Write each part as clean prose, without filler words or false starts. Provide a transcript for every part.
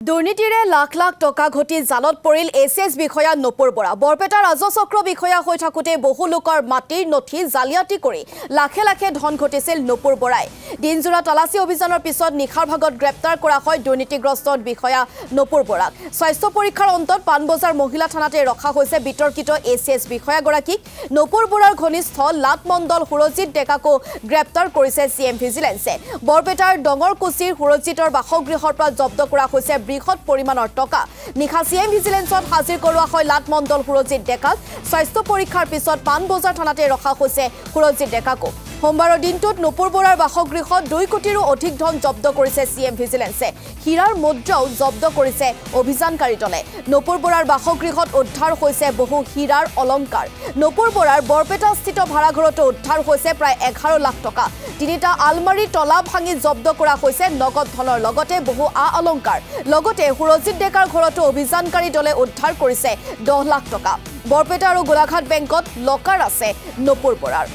দুৰ্নীতিৰে লাখ লাখ টকা ঘটি জালত পৰিল এছএছ বিষয়া নপুৰ বৰা বৰপেটা ৰাজচক্ৰ বিষয়া হৈ থাকোতে বহু লোকৰ মাটিৰ নথি জালিয়াতি কৰি লাখে লাখে ধন ঘটিছিল নপুৰ বৰাই দিনজোৰা তালাচী অভিযানৰ পিছত নিখাৰ ভাগত গ্ৰেপ্তাৰ কৰা হয় দুৰ্নীতিগ্ৰস্ত বিষয়া নপুৰ বৰাক স্বাস্থ্য পৰীক্ষাৰ অন্তত পানবজাৰ মহিলা থানাতে ৰখা হৈছে বিতৰ্কিত এছএছ বিষয়াগৰাকীক নপুৰ বৰাৰ ঘনিষ্ঠ লাট মণ্ডল সুৰজিত ডেকাকো গ্ৰেপ্তাৰ কৰিছে সিএম ভিজিলেন্সে বৰপেটাৰ ডঙৰকুচিৰ সুৰজিতৰ বাসগৃহৰ পৰা জব্দ কৰা হৈছে বৃহৎ পৰিমাণৰ টকা নিখা সিএম ভিজিলেন্সত হাজিৰ কৰোৱা হয় লাট মণ্ডল সুৰজিত ডেকাক স্বাস্থ্য পৰীক্ষাৰ পিছত পানবজাৰ থানাতে ৰখা হৈছে সুৰজিত ডেকাকো সোমবাৰৰ দিনটোত নপুৰ বৰাৰ বাসগৃহত 2 কোটিৰো অধিক ধন জব্দ কৰিছে সিএম ভিজিলেন্সে হীৰাৰ মুদ্ৰাও জব্দ কৰিছে অভিযানকাৰী দলে নপুৰ বৰাৰ বাসগৃহত উদ্ধাৰ হৈছে বহু হীৰাৰ অলংকাৰ নপুৰ বৰাৰ বৰপেটাস্থিত ভাড়াঘৰতো উদ্ধাৰ হৈছে প্ৰায় 11 লাখ টকা তিনিটা আলমাৰী তলা ভাঙি জব্দ কৰা হৈছে নগদ ধনৰ লগতে বহু অলংকাৰ লগতে সুৰজিত ডেকাৰ ঘৰতো অভিযানকাৰী দলে উদ্ধাৰ কৰিছে 10 লাখ টকা বৰপেটা আৰু গোলাঘাট বেংকত লকাৰ আছে নপুৰ বৰাৰ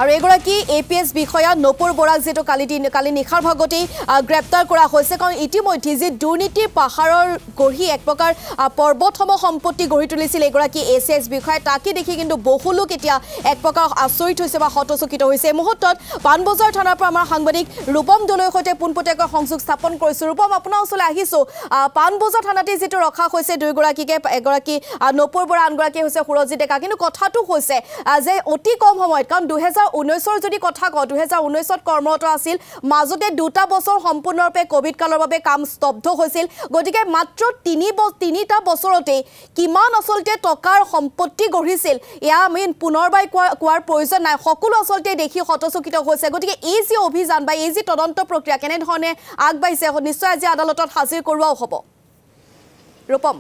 আৰু এগৰাকী এপিএছ বিষয়া নপুৰ বৰাক যেটো কালি নিখাৰ ভাগতেই গ্ৰেপ্তাৰ কৰা হৈছে কাৰণ ইতিমধ্যে যে দুৰ্নীতিৰ পাহাৰৰ গঢ়ি এক প্ৰকাৰ পৰ্বতসম সম্পত্তি গঢ়ি তুলিছিল এগৰাকী এছএছ বিষয়া তাকে দেখি কিন্তু বহু লোক এতিয়া এক প্ৰকাৰ আচৰিত হৈছে বা হতচকিত হৈছে এই মুহূৰ্তত পানবজাৰ থানাৰ পৰা আমাৰ সাংবাদিক ৰূপম দলৈৰ সৈতে পোনপটীয়াকৈ সংযোগ স্থাপন কৰিছো ৰূপম আপোনাৰ ওচৰলৈ আহিছো পানবজাৰ থানাতে যেটো ৰখা হৈছে দুইগৰাকীকে এগৰাকী নপুৰ বৰা আনগৰাকী হৈছে সুৰজিত ডেকা কিন্তু কথাটো হৈছে যে অতি কম সময়ত কাৰণ 2019 যদি কথা কও 2019ত কৰ্মৰত আছিল মাজতে দুটা বছৰ সম্পূৰ্ণৰূপে কোভিড কালৰ বাবে কাম স্তব্ধ হৈছিল গতিকে মাত্ৰ তিনিটা বছৰতে কিমান আসলতে টকাৰ সম্পত্তি গঢ়িছিল ইয়া আমি পুনৰবাই কোৱাৰ প্ৰয়োজন নাই সকলো আসলতে দেখি হতচকিত হৈছে গতিকে এই যে অভিযান বা এই যে তদন্ত প্ৰক্ৰিয়া কেনে ধৰণে আগবাইছে নিশ্চয় আজি আদালতত হাজিৰ কৰোৱাও হ'ব ৰূপম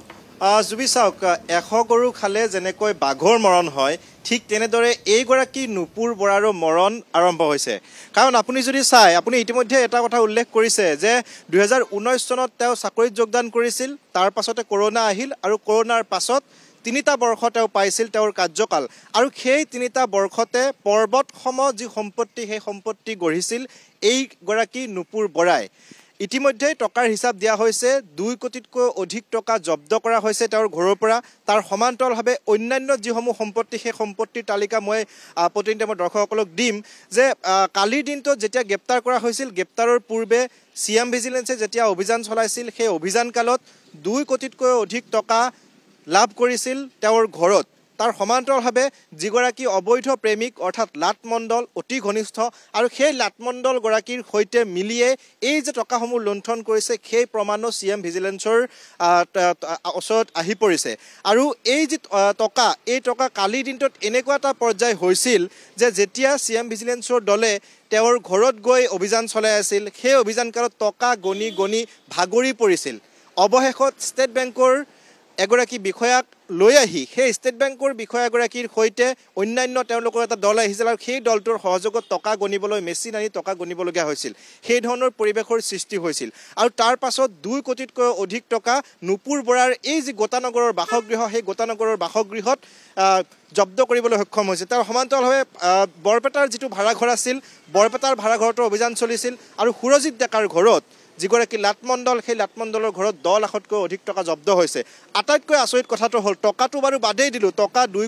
জুবি চাওক 100 গৰু খালে যেনেকৈ বাঘৰ মৰণ হয় ঠিক তেনেদৰে এইগৰাকী নপুৰ বৰাৰো মৰণ আৰম্ভ হৈছে কাৰণ আপুনি যদি চাই আপুনি ইতিমধ্যে এটা কথা উল্লেখ কৰিছে যে 2019 চনত তেওঁ চাকৰিত যোগদান কৰিছিল তাৰ পাছতে কৰোনা আহিল আৰু কৰোনাৰ পাছত তিনিটা বৰ্ষ তেওঁ পাইছিল তেওঁৰ কাৰ্যকাল আৰু সেই তিনিটা বৰ্ষতে পৰ্বতসম যি সম্পত্তি সেই সম্পত্তি গঢ়িছিল এইগৰাকী নপুৰ বৰাই ইতিমধ্যে টকাৰ হিচাপ দিয়া হৈছে 2 কোটিতকৈ অধিক টকা জব্দ কৰা হৈছে তেওঁৰ ঘৰৰ পৰা তাৰ সমান্তৰালভাৱে অন্যান্য যিসমূহ সম্পত্তি সেই সম্পত্তিৰ তালিকা মই প্ৰতিনিধি মই দৰ্শকসকলক দিম যে কালিৰ দিনটো যেতিয়া গ্ৰেপ্তাৰ কৰা হৈছিল গ্ৰেপ্তাৰৰ পূৰ্বে সিএম ভিজিলেন্সে যেতিয়া অভিযান চলাইছিল সেই অভিযান কালত 2 কোটিতকৈ অধিক টকা লাভ কৰিছিল তেওঁৰ ঘৰত তাৰ সমান্তৰালভাৱে যিগৰাকী অবৈধ প্ৰেমিক অৰ্থাৎ লাট মণ্ডল অতি ঘনিষ্ঠ আৰু সেই লাট মণ্ডল গৰাকীৰ সৈতে মিলিয়ে এই যে টকাসমূহ লুণ্ঠন কৰিছে সেই প্ৰমাণো সিএম ভিজিলেন্সৰ ওচৰত আহি পৰিছে আৰু এই যে এই টকা কালিৰ দিনটোত এনেকুৱা এটা পৰ্যায় হৈছিল যে যেতিয়া সিএম ভিজিলেন্সৰ দলে তেওঁৰ ঘৰত গৈ অভিযান চলাই আছিল সেই অভিযান কালত টকা গণি ভাগৰি পৰিছিল অৱশেষত ষ্টেট বেংকৰ এগৰাকী বিষয়াক লৈ আহি সেই ষ্টেট বেংকৰ বিষয়াগৰাকীৰ সৈতে অন্যান্য তেওঁলোকৰ এটা দল আহিছিল আৰু সেই দলটোৰ সহযোগত টকা গণিবলৈ মেচিন আনি টকা গণিবলগীয়া হৈছিল সেই ধৰণৰ পৰিৱেশৰ সৃষ্টি হৈছিল আৰু তাৰ পাছত 2 কোটিতকৈ অধিক টকা নপুৰ বৰাৰ এই যি গোটানগৰৰ বাসগৃহ সেই গোটানগৰৰ বাসগৃহত জব্দ কৰিবলৈ সক্ষম হৈছে তাৰ সমান্তৰালভাৱে বৰপেটাৰ যিটো ভাড়াঘৰ আছিল বৰপেটাৰ ভাড়াঘৰতো অভিযান চলিছিল আৰু সুৰজিত ডেকাৰ ঘৰত যিগৰাকী লাটমণ্ডল সেই লাটমণ্ডলৰ ঘৰত 10 লাখতকৈ অধিক টকা জব্দ হৈছে আটাইতকৈ আচৰিত কথাটো হ'ল টকাটো বাৰু বাদেই দিলোঁ টকা 2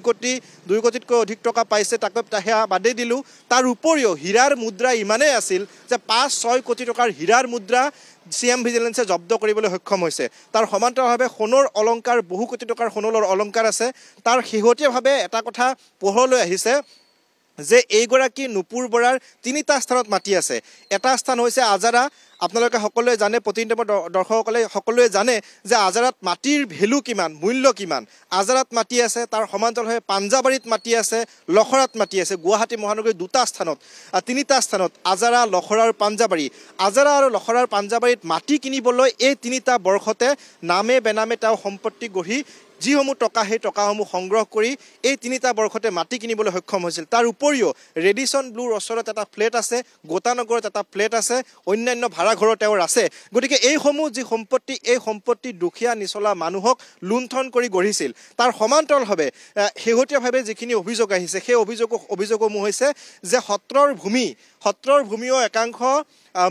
কোটিতকৈ অধিক টকা পাইছে তাকে সেয়া বাদেই দিলোঁ তাৰ উপৰিও হীৰাৰ মুদ্ৰা ইমানেই আছিল যে 5-6 কোটি টকাৰ হীৰাৰ মুদ্ৰা সিএম ভিজিলেন্সে জব্দ কৰিবলৈ সক্ষম হৈছে তাৰ সমান্তৰালভাৱে সোণৰ অলংকাৰ বহু কোটি টকাৰ সোণৰ অলংকাৰ আছে তাৰ শেহতীয়াভাৱে এটা কথা পোহৰলৈ আহিছে যে এইগৰাকী নপুৰ বৰাৰ 3টা স্থানত মাটি আছে এটা স্থান হৈছে আজাৰা আপোনালোকে সকলোৱে জানে প্ৰতিনিধি দৰ্শকসকলে সকলোৱে জানে যে আজাৰাত মাটিৰ ভ্যালু কিমান মূল্য কিমান আজাৰাত মাটি আছে তাৰ সমান্তৰালভাৱে পাঞ্জাবাৰীত মাটি আছে লখৰাত মাটি আছে গুৱাহাটী মহানগৰীৰ 2টা স্থানত 3টা স্থানত আজাৰা লখৰা আৰু পাঞ্জাবাৰী আজাৰা আৰু লখৰাৰ পাঞ্জাবাৰীত মাটি কিনিবলৈ এই 3টা বৰ্ষতে নামে বেনামে তেওঁ সম্পত্তি গঢ়ি যিসমূহ টকা সেই টকাসমূহ সংগ্ৰহ কৰি এই 3টা বৰ্ষতে মাটি কিনিবলৈ সক্ষম হৈছিল তাৰ উপৰিও ৰেডিসন ব্লুৰ ওচৰত এটা ফ্লেট আছে গোটানগৰত এটা ফ্লেট আছে অন্যান্য ভাড়াঘৰ তেওঁৰ আছে গতিকে এইসমূহ যি সম্পত্তি এই সম্পত্তি দুখীয়া নিচলা মানুহক লুণ্ঠন কৰি গঢ়িছিল তাৰ সমান্তৰালভাৱে শেহতীয়াভাৱে যিখিনি অভিযোগ আহিছে সেই অভিযোগসমূহ হৈছে যে সত্ৰৰ ভূমিও একাংশ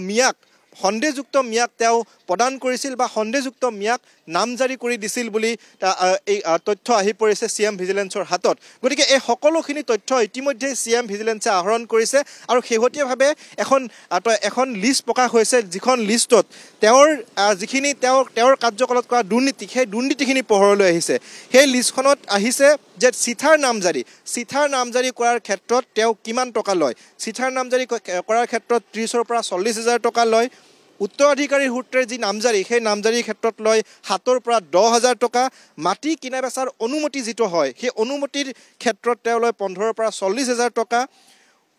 মিয়াক সন্দেহযুক্ত মিয়াক তেওঁ প্ৰদান কৰিছিল বা সন্দেহযুক্ত মিয়াক নামজাৰি কৰি দিছিল বুলি এই তথ্য আহি পৰিছে CM ভিজিলেন্সৰ হাতত গতিকে এই সকলোখিনি তথ্য ইতিমধ্যে CM ভিজিলেন্সে আহৰণ কৰিছে আৰু শেহতীয়াভাৱে এখন লিষ্ট প্ৰকাশ হৈছে যিখন লিষ্টত তেওঁৰ কাৰ্যকালত কৰা দুৰ্নীতি সেই দুৰ্নীতিখিনি পোহৰলৈ আহিছে সেই লিষ্টখনত আহিছে যে চিঠাৰ নামজাৰি কৰাৰ ক্ষেত্ৰত তেওঁ কিমান টকা লয় চিঠাৰ নামজাৰি কৰাৰ ক্ষেত্ৰত 30ৰ পৰা 40,000 টকা লয় উত্তৰাধিকাৰীৰ সূত্ৰে যি নামজাৰি সেই নামজাৰিৰ ক্ষেত্ৰত লয় 7ৰ পৰা 10,000 টকা মাটি কিনা বেচাৰ অনুমতি যিটো হয় সেই অনুমতিৰ ক্ষেত্ৰত তেওঁ লয় 15ৰ পৰা 40,000 টকা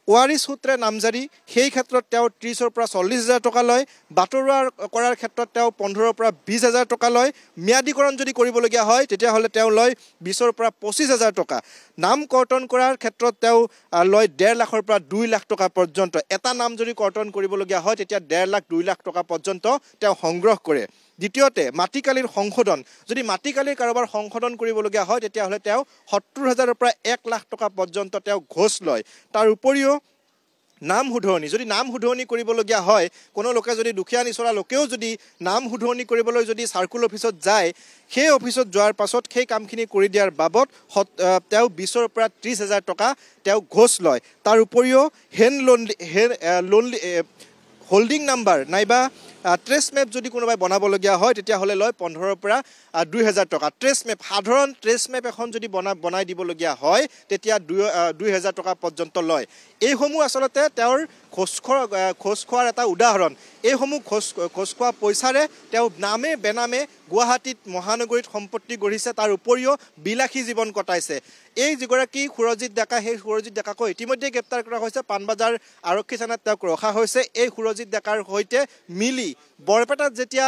ওয়াৰিছ সূত্ৰে নামজাৰি সেই ক্ষেত্ৰত তেওঁ 30ৰ পৰা 40,000 টকা লয় বাটৰুৱা কৰাৰ ক্ষেত্ৰত তেওঁ 15ৰ পৰা 20,000 টকা লয় ম্যাদীকৰণ যদি কৰিবলগীয়া হয় তেতিয়াহ'লে তেওঁ লয় 20ৰ পৰা 25,000 টকা নাম কৰ্তন কৰাৰ ক্ষেত্ৰত তেওঁ লয় 1.5 লাখৰ পৰা 2 লাখ টকা পৰ্যন্ত এটা নাম যদি কৰ্তন কৰিবলগীয়া হয় তেতিয়া 1.5 লাখ 2 লাখ টকা পৰ্যন্ত তেওঁ সংগ্ৰহ কৰে দ্বিতীয়তে মাটিকালিৰ সংশোধন যদি মাটিকালিৰ কাৰোবাৰ সংশোধন কৰিবলগীয়া হয় তেতিয়াহ'লে তেওঁ 70,000ৰ পৰা 1 লাখ টকা পৰ্যন্ত তেওঁ ঘোষ লয় তাৰ উপৰিও নাম শুধৰণি যদি নাম শুধৰণি কৰিবলগীয়া হয় কোনো লোকে যদি দুখীয়া নিচৰা লোকেও যদি নাম শুধৰণি কৰিবলৈ যদি সাৰ্কুল অফিচত যায় সেই অফিচত যোৱাৰ পাছত সেই কামখিনি কৰি দিয়াৰ বাবদ তেওঁ 20ৰ পৰা 30,000 টকা তেওঁ ঘোষ লয় তাৰ উপৰিও হোল্ডিং নাম্বাৰ নাইবা ট্ৰেছ মেপ যদি কোনোবাই বনাবলগীয়া হয় তেতিয়াহ'লে লয় 15ৰ পৰা 2,000 টকা ট্ৰেছ মেপ সাধাৰণ ট্ৰেছ মেপ এখন যদি বনাই দিবলগীয়া হয় তেতিয়া 2,000 টকা পৰ্যন্ত লয় এইসমূহ আচলতে তেওঁৰ খোজ খোৱাৰ এটা উদাহৰণ এইসমূহ খোজ খোৱা পইচাৰে তেওঁ নামে বেনামে গুৱাহাটীত মহানগৰীত সম্পত্তি গঢ়িছে তাৰ উপৰিও বিলাসী জীৱন কটাইছে এই যিগৰাকী সুৰজিৎ ডেকা সেই সুৰজিৎ ডেকাকো ইতিমধ্যে গ্ৰেপ্তাৰ কৰা হৈছে পাণবজাৰ আৰক্ষী থানাত তেওঁক ৰখা হৈছে এই সুৰজিৎ ডেকাৰ সৈতে মিলি বৰপেটাত যেতিয়া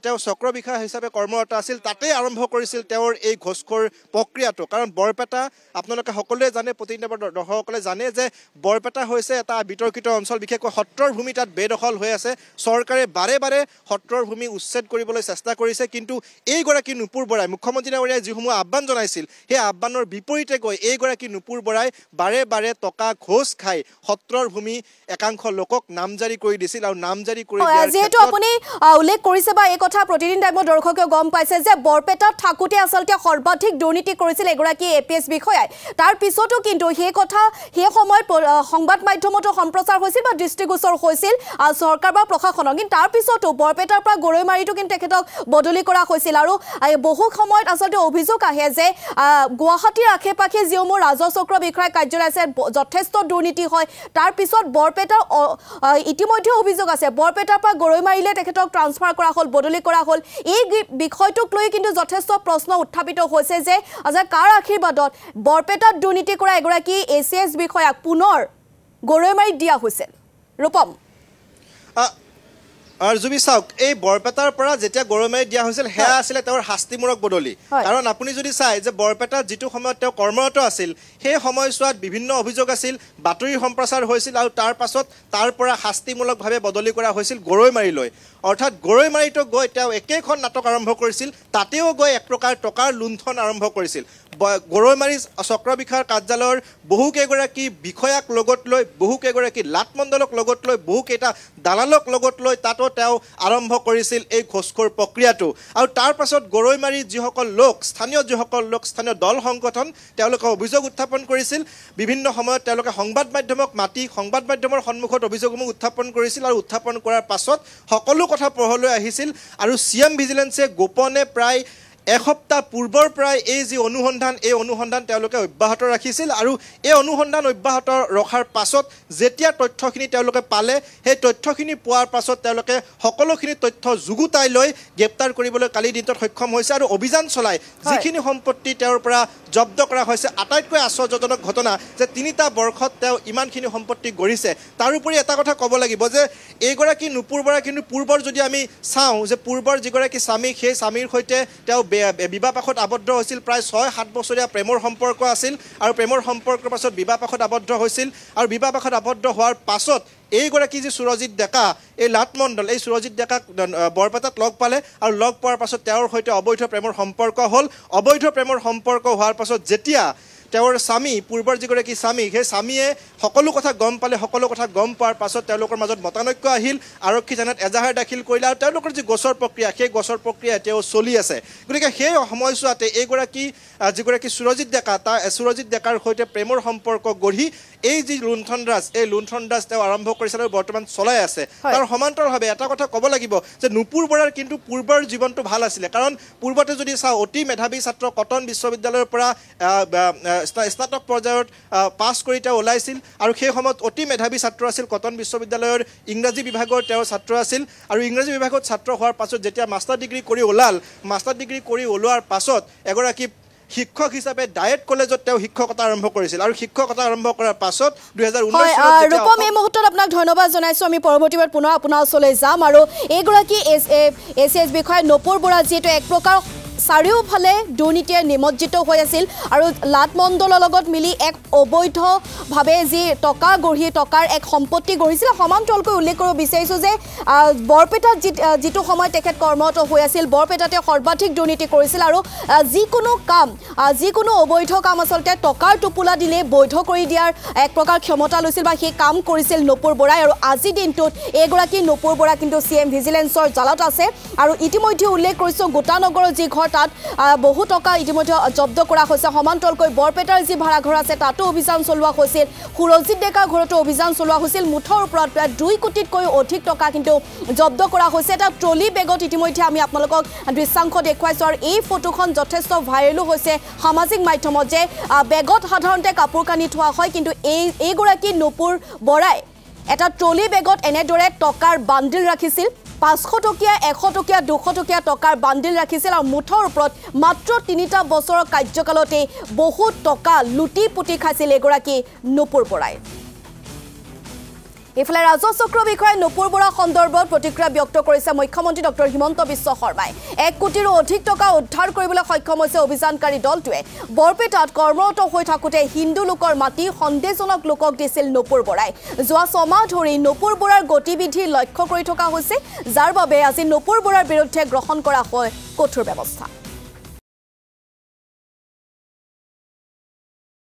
তেওঁ চক্ৰ বিষয়া হিচাপে কৰ্মৰত আছিল তাতে আৰম্ভ কৰিছিল তেওঁৰ এই ঘোষখোৰ প্ৰক্ৰিয়াটো কাৰণ বৰপেটা আপোনালোকে সকলোৱে জানে প্ৰতিনিধি দৰ্শকসকলে জানে যে বৰপেটা হৈছে এটা বিতৰ্কিত অঞ্চল বিশেষকৈ সত্ৰৰ ভূমি তাত বেদখল হৈ আছে চৰকাৰে বাৰে বাৰে সত্ৰৰ ভূমি উচ্ছেদ কৰিবলৈ চেষ্টা কৰিছে কিন্তু এইগৰাকী নুপুৰ বৰাই মুখ্যমন্ত্ৰী ডাঙৰীয়াই যিসমূহ আহ্বান জনাইছিল সেই আহ্বানৰ বিপৰীতে গৈ এইগৰাকী নুপুৰ বৰাই বাৰে বাৰে টকা ঘোষ খাই সত্ৰৰ ভূমি একাংশ লোকক নামজাৰি কৰি দিছিল আৰু নামজাৰি কৰি দিয়াৰ যেহেতু আপুনি উল্লেখ কৰিছে বা এই কথা প্ৰতিদিন টাইমত দৰ্শকে গম পাইছে যে বৰপেটাত থাকোতে আচলতে সৰ্বাধিক দুৰ্নীতি কৰিছিল এগৰাকী APS বিষয়াই তাৰ পিছতো কিন্তু সেই কথা সেই সময়ত সংবাদ মাধ্যমতো সম্প্ৰচাৰ হৈছিল বা দৃষ্টিগোচৰ হৈছিল চৰকাৰ বা প্ৰশাসনক কিন্তু তাৰ পিছতো বৰপেটাৰ পৰা গৰৈমাৰীটো কিন্তু তেখেতক বদলি কৰা হৈছিল আৰু বহু সময়ত আচলতে অভিযোগ আহে যে গুৱাহাটীৰ আশে-পাশে যিসমূহ ৰাজচক্ৰ বিষয়া কাৰ্যালয় আছে যথেষ্ট দুৰ্নীতি হয় তাৰ পিছত বৰপেটাৰ ইতিমধ্যে অভিযোগ আছে বৰপেটাৰ পৰা গৰৈমাৰীলৈ তেখেতক ট্ৰান্সফাৰ কৰা হ'ল বদলি কৰা হ'ল এই বিষয়টোক লৈ কিন্তু যথেষ্ট প্ৰশ্ন উত্থাপিত হৈছে যে কাৰ আশীৰ্বাদত বৰপেটাত দুৰ্নীতি কৰা এগৰাকী ACS বিষয়াক পুনৰ গৰৈমাৰীত দিয়া হৈছে ৰূপম জুবি চাওক এই বৰপেটাৰ পৰা যেতিয়া গৰৈমাৰীত দিয়া হৈছিল সেয়া আছিলে তেওঁৰ শাস্তিমূলক বদলি কাৰণ আপুনি যদি চাই যে বৰপেটাত যিটো সময়ত তেওঁ কৰ্মৰত আছিল সেই সময়ছোৱাত বিভিন্ন অভিযোগ আছিল বাতৰি সম্প্ৰচাৰ হৈছিল আৰু তাৰ পাছত তাৰ পৰা শাস্তিমূলকভাৱে বদলি কৰা হৈছিল গৰৈমাৰীলৈ অৰ্থাৎ গৰৈমাৰীতো গৈ তেওঁ একেখন নাটক আৰম্ভ কৰিছিল তাতেও গৈ এক প্ৰকাৰ টকাৰ লুণ্ঠন আৰম্ভ কৰিছিল গৰৈমাৰী চক্ৰ বিষয়াৰ কাৰ্যালয়ৰ বহুকেইগৰাকী বিষয়াক লগত লৈ বহুকেইগৰাকী লাটমণ্ডলক লগত লৈ বহুকেইটা দালালক লগত লৈ তাতো তেওঁ আৰম্ভ কৰিছিল এই ঘোষখোৰ প্ৰক্ৰিয়াটো আৰু তাৰ পাছত গৰৈমাৰীৰ যিসকল লোক স্থানীয় দল সংগঠন তেওঁলোকে অভিযোগ উত্থাপন কৰিছিল বিভিন্ন সময়ত তেওঁলোকে সংবাদ মাধ্যমক মাতি সংবাদ মাধ্যমৰ সন্মুখত অভিযোগসমূহ উত্থাপন কৰিছিল আৰু উত্থাপন কৰাৰ পাছত সকলো কথা পোহৰলৈ আহিছিল আৰু CM ভিজিলেন্সে গোপনে প্ৰায় এসপ্তাহ পূৰ্বৰ পৰাই এই যি অনুসন্ধান তেওঁলোকে অব্যাহত ৰাখিছিল আৰু এই অনুসন্ধান অব্যাহত ৰখাৰ পাছত যেতিয়া তথ্যখিনি তেওঁলোকে পালে সেই তথ্যখিনি পোৱাৰ পাছত তেওঁলোকে সকলোখিনি তথ্য যুগুতাই লৈ গ্ৰেপ্তাৰ কৰিবলৈ কালি দিনটোত সক্ষম হৈছে আৰু অভিযান চলাই যিখিনি সম্পত্তি তেওঁৰ পৰা জব্দ কৰা হৈছে আটাইতকৈ আশ্চৰ্যজনক ঘটনা যে 3টা বৰ্ষত তেওঁ ইমানখিনি সম্পত্তি গঢ়িছে তাৰ উপৰি এটা কথা ক'ব লাগিব যে এইগৰাকী নুপুৰ বৰা কিন্তু পূৰ্বৰ যদি আমি চাওঁ যে পূৰ্বৰ যিগৰাকী স্বামী সেই স্বামীৰ সৈতে তেওঁ বিবাহপাশত আবদ্ধ হৈছিল প্ৰায় 6-7 বছৰীয়া প্ৰেমৰ সম্পৰ্ক আছিল আৰু প্ৰেমৰ সম্পৰ্কৰ পাছত বিবাহপাশত আবদ্ধ হৈছিল আৰু বিবাহপাশত আবদ্ধ হোৱাৰ পাছত এইগৰাকী যি সুৰজিৎ ডেকা এই লাটমণ্ডল এই সুৰজিৎ ডেকাক বৰপেটাত লগ পালে আৰু লগ পোৱাৰ পাছত তেওঁৰ সৈতে অবৈধ প্ৰেমৰ সম্পৰ্ক হ'ল অবৈধ প্ৰেমৰ সম্পৰ্ক হোৱাৰ পাছত যেতিয়া তেওঁৰ স্বামী পূৰ্বৰ যিগৰাকী স্বামী সেই স্বামীয়ে সকলো কথা গম পালে সকলো কথা গম পোৱাৰ পাছত তেওঁলোকৰ মাজত মতানৈক্য আহিল আৰক্ষী থানাত এজাহাৰ দাখিল কৰিলে আৰু তেওঁলোকৰ যি গোচৰ প্ৰক্ৰিয়া সেই গোচৰ প্ৰক্ৰিয়া এতিয়াও চলি আছে গতিকে সেই সময়ছোৱাতে এইগৰাকী যিগৰাকী সুৰজিৎ ডেকাৰ সৈতে প্ৰেমৰ সম্পৰ্ক গঢ়ি এই যি লুণ্ঠনৰাজ এই লুণ্ঠনৰাজ তেওঁ আৰম্ভ কৰিছিল আৰু বৰ্তমান চলাই আছে তাৰ সমান্তৰালভাৱে এটা কথা ক'ব লাগিব যে নুপুৰ বৰাৰ কিন্তু পূৰ্বৰ জীৱনটো ভাল আছিলে কাৰণ পূৰ্বতে যদি চাওঁ অতি মেধাৱী ছাত্ৰ কটন বিশ্ববিদ্যালয়ৰ পৰা স্নাতক পৰ্যায়ত পাছ কৰি তেওঁ ওলাইছিল আৰু সেই সময়ত অতি মেধাৱী ছাত্ৰ আছিল কটন বিশ্ববিদ্যালয়ৰ ইংৰাজী বিভাগৰ তেওঁ ছাত্ৰ আছিল আৰু ইংৰাজী বিভাগত ছাত্ৰ হোৱাৰ পাছত যেতিয়া মাষ্টাৰ ডিগ্ৰী কৰি ওলোৱাৰ পাছত এগৰাকী শিক্ষক হিচাপে ডায়েট কলেজত তেওঁ শিক্ষকতা আৰম্ভ কৰিছিল আৰু শিক্ষকতা আৰম্ভ কৰাৰ পাছত 2019 ৰূপম এই মুহূৰ্তত আপোনাক ধন্যবাদ জনাইছো আমি পৰৱৰ্তীবাৰ পুনৰ আপোনাৰ ওচৰলৈ যাম আৰু এইগৰাকী এছিএছ বিষয়া নপুৰ বৰা যিহেতু এক প্ৰকাৰ চাৰিওফালে দুৰ্নীতিয়ে নিমজ্জিত হৈ আছিল আৰু লাটমণ্ডলৰ লগত মিলি এক অবৈধভাৱে যি টকা গঢ়ি টকাৰ এক সম্পত্তি গঢ়িছিল সমান্তৰালকৈ উল্লেখ কৰিব বিচাৰিছোঁ যে বৰপেটাত যিটো সময় তেখেত কৰ্মৰত হৈ আছিল বৰপেটাতে সৰ্বাধিক দুৰ্নীতি কৰিছিল আৰু যিকোনো অবৈধ কাম আচলতে টকাৰ টোপোলা দিলে বৈধ কৰি দিয়াৰ এক প্ৰকাৰ ক্ষমতা লৈছিল বা সেই কাম কৰিছিল নপুৰ বৰাই আৰু আজিৰ দিনটোত এইগৰাকী নপুৰ বৰা কিন্তু CM ভিজিলেন্সৰ জালত আছে আৰু ইতিমধ্যে উল্লেখ কৰিছোঁ গোটানগৰৰ যি ঘৰ তাত বহু টকা ইতিমধ্যে জব্দ কৰা হৈছে সমান্তৰালকৈ বৰপেটাৰ যি ভাড়াঘৰ আছে তাতো অভিযান চলোৱা হৈছিল সুৰজিৎ ডেকাৰ ঘৰতো অভিযান চলোৱা হৈছিল মুঠৰ ওপৰত প্ৰায় 2 কোটিতকৈও অধিক টকা কিন্তু জব্দ কৰা হৈছে এটা ট্ৰলি বেগত ইতিমধ্যে আমি আপোনালোকক দৃশ্যাংশ দেখুৱাইছোঁ আৰু এই ফটোখন যথেষ্ট ভাইৰেলো হৈছে সামাজিক মাধ্যমত যে বেগত সাধাৰণতে কাপোৰ কানি থোৱা হয় কিন্তু এইগৰাকী নপুৰ বৰাই এটা ট্ৰলি বেগত এনেদৰে টকাৰ বান্ডিল ৰাখিছিল 500 টকীয়া 100 টকীয়া 200 টকীয়া টকাৰ বান্ডিল ৰাখিছিল আৰু মুঠৰ ওপৰত মাত্ৰ 3টা বছৰৰ কাৰ্যকালতে বহুত টকা লুটি পুটি খাইছিল এগৰাকী নপুৰ বৰাই ইফালে ৰাজচক্ৰ বিষয়ে নপুৰ বৰা সন্দৰ্ভত প্ৰতিক্ৰিয়া ব্যক্ত কৰিছে মুখ্যমন্ত্ৰী ডক্টৰ হিমন্ত বিশ্ব শৰ্মাই 1 কোটিৰো অধিক টকা উদ্ধাৰ কৰিবলৈ সক্ষম হৈছে অভিযানকাৰী দলটোৱে বৰপেটাত কৰ্মৰত হৈ থাকোতে হিন্দু লোকৰ মাটি সন্দেহজনক লোকক দিছিল নপুৰ বৰাই যোৱা 6 মাহ ধৰি নপুৰ বৰাৰ গতিবিধি লক্ষ্য কৰি থকা হৈছে যাৰ বাবে আজি নপুৰ বৰাৰ বিৰুদ্ধে গ্ৰহণ কৰা হয় কঠোৰ ব্যৱস্থা